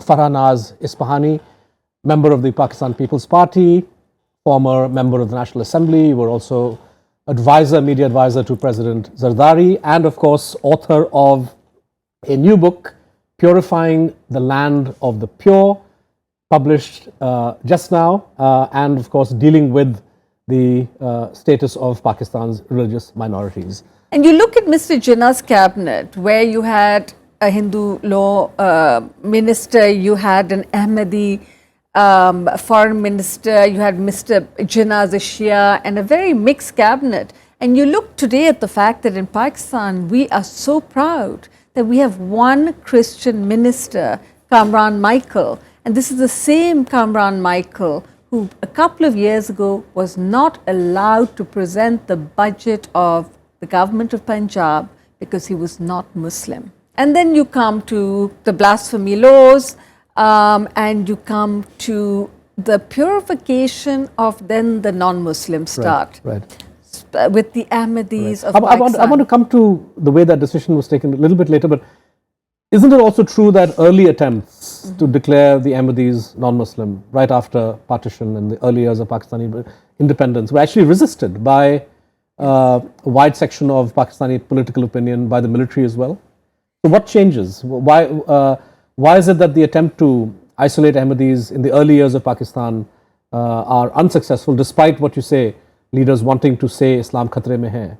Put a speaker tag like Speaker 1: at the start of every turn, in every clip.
Speaker 1: Farahnaz Ispahani, member of the Pakistan People's Party, former member of the National Assembly. You were also media advisor to President Zardari, and of course, author of a new book, Purifying the Land of the Pure, published just now, and of course, dealing with the status of Pakistan's religious minorities.
Speaker 2: And you look at Mr. Jinnah's cabinet, where you had a Hindu law minister, you had an Ahmadi foreign minister, you had Mr. Jinnah as a Shia, and a very mixed cabinet. And you look today at the fact that in Pakistan, we are so proud that we have one Christian minister, Kamran Michael. And this is the same Kamran Michael who a couple of years ago was not allowed to present the budget of the government of Punjab because he was not Muslim. And then you come to the blasphemy laws, and you come to the purification of then the non-Muslim start.
Speaker 1: Right.
Speaker 2: With the Ahmadis of
Speaker 1: Pakistan. I want to come to the way that decision was taken a little bit later, but isn't it also true that early attempts to declare the Ahmadis non-Muslim right after partition and the early years of Pakistani independence were actually resisted by a wide section of Pakistani political opinion, by the military as well? So what changes? Why is it that the attempt to isolate Ahmadis in the early years of Pakistan are unsuccessful, despite what you say, leaders wanting to say Islam khatre mein hai?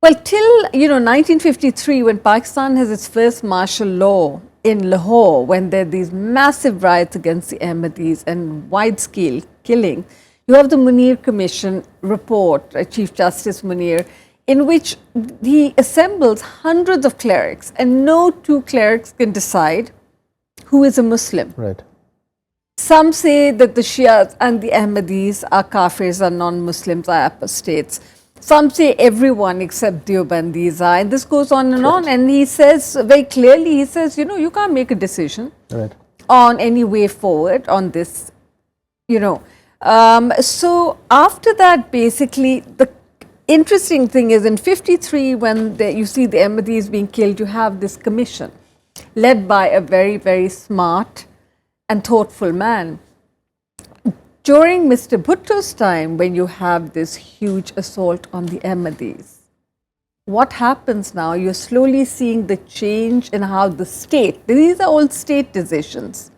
Speaker 2: Well, till 1953, when Pakistan has its first martial law in Lahore, when there are these massive riots against the Ahmadis and wide-scale killing, you have the Munir Commission report, Chief Justice Munir, in which he assembles hundreds of clerics, and no two clerics can decide who is a Muslim.
Speaker 1: Right.
Speaker 2: Some say that the Shias and the Ahmadis are kafirs, are non-Muslims, are apostates. Some say everyone except Deobandis are, and this goes on and on. And he says very clearly, he says, you can't make a decision on any way forward on this, So after that, basically, the interesting thing is in 53, when you see the Ahmadis being killed, you have this commission led by a very, very smart and thoughtful man. During Mr. Bhutto's time, when you have this huge assault on the Ahmadis, what happens now? You're slowly seeing the change in how the state, these are all state decisions.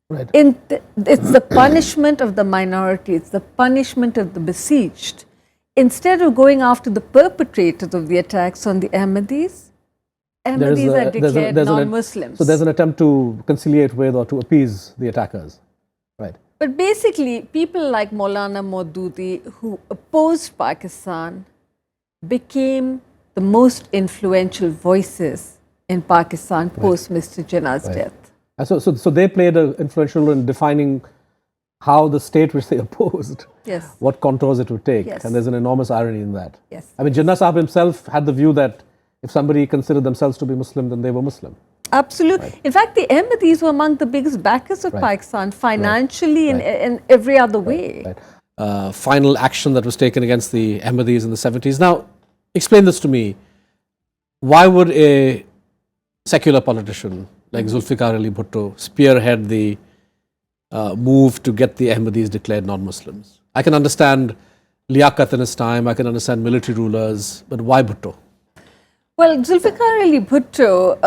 Speaker 1: Right.
Speaker 2: It's the punishment of the minority, it's the punishment of the besieged. Instead of going after the perpetrators of the attacks on the Ahmadis are declared non-Muslims.
Speaker 1: So there's an attempt to conciliate with or to appease the attackers. Right.
Speaker 2: But basically, people like Maulana Maududi, who opposed Pakistan, became the most influential voices in Pakistan post Mr. Jinnah's death.
Speaker 1: So they played an influential role in defining how the state which they opposed, what contours it would take. And there's an enormous irony in that. I mean, Jinnah Sahib himself had the view that if somebody considered themselves to be Muslim, then they were Muslim.
Speaker 2: Absolutely. In fact, the Ahmadis were among the biggest backers of Pakistan, financially and every other way.
Speaker 1: Final action that was taken against the Ahmadis in the 70s. Now, explain this to me. Why would a secular politician like Zulfikar Ali Bhutto spearhead the move to get the Ahmadis declared non-Muslims? I can understand Liaquat in his time, I can understand military rulers, but why Bhutto?
Speaker 2: Well, Zulfikar Ali Bhutto,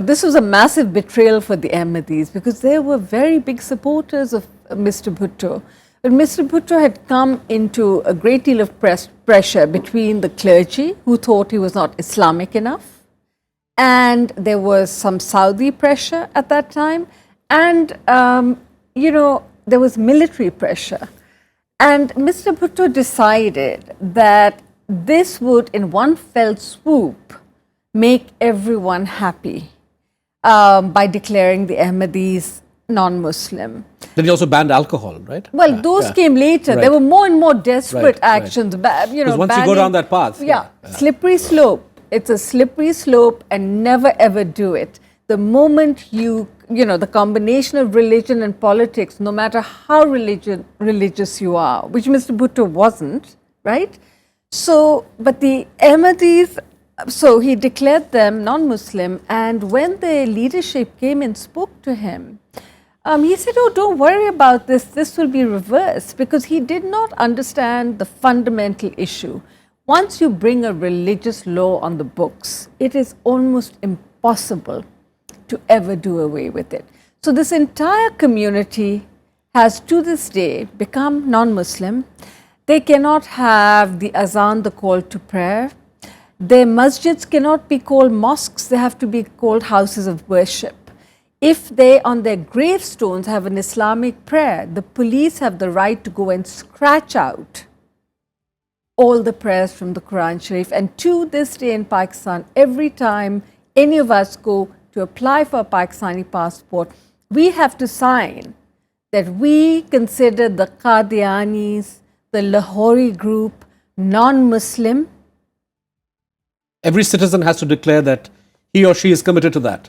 Speaker 2: this was a massive betrayal for the Ahmadis because they were very big supporters of Mr. Bhutto. But Mr. Bhutto had come into a great deal of pressure between the clergy, who thought he was not Islamic enough, and there was some Saudi pressure at that time, and, there was military pressure. And Mr. Bhutto decided that this would, in one fell swoop, make everyone happy by declaring the Ahmadis non-Muslim.
Speaker 1: Then he also banned alcohol, right?
Speaker 2: Well, those came later. There were more and more desperate actions.
Speaker 1: Because once you go down that path.
Speaker 2: Slippery slope. It's a slippery slope, and never ever do it. The moment the combination of religion and politics, no matter how religious you are, which Mr. Bhutto wasn't, right? So, but the Ahmadis So he declared them non-Muslim, and when the leadership came and spoke to him, he said, "Oh, don't worry about this. This will be reversed," because he did not understand the fundamental issue. Once you bring a religious law on the books, it is almost impossible to ever do away with it. So this entire community has to this day become non-Muslim. They cannot have the azan, the call to prayer. Their masjids cannot be called mosques, they have to be called houses of worship. If they on their gravestones have an Islamic prayer, the police have the right to go and scratch out all the prayers from the Quran Sharif. And to this day in Pakistan, every time any of us go to apply for a Pakistani passport, we have to sign that we consider the Qadianis, the Lahori group, non-Muslim.
Speaker 1: Every citizen has to declare that he or she is committed to that.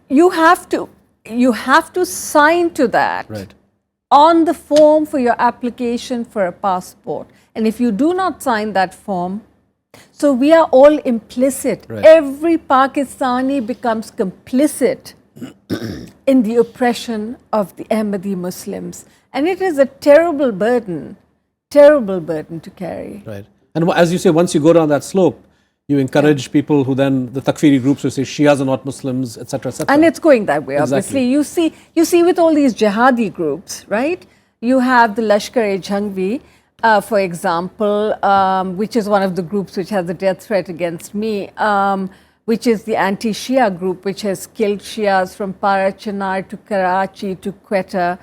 Speaker 2: You have to sign to that.
Speaker 1: Right.
Speaker 2: On the form for your application for a passport. And if you do not sign that form, so we are all implicit.
Speaker 1: Right.
Speaker 2: Every Pakistani becomes complicit in the oppression of the Ahmadi Muslims. And it is a terrible burden to carry.
Speaker 1: Right. And as you say, once you go down that slope, you encourage people who then, the Takfiri groups who say Shias are not Muslims, etc., etc.
Speaker 2: And it's going that way,
Speaker 1: Exactly.
Speaker 2: obviously. You see with all these jihadi groups, right? You have the Lashkar-e-Jhangvi, for example, which is one of the groups which has a death threat against me, which is the anti-Shia group, which has killed Shias from Parachinar to Karachi to Quetta.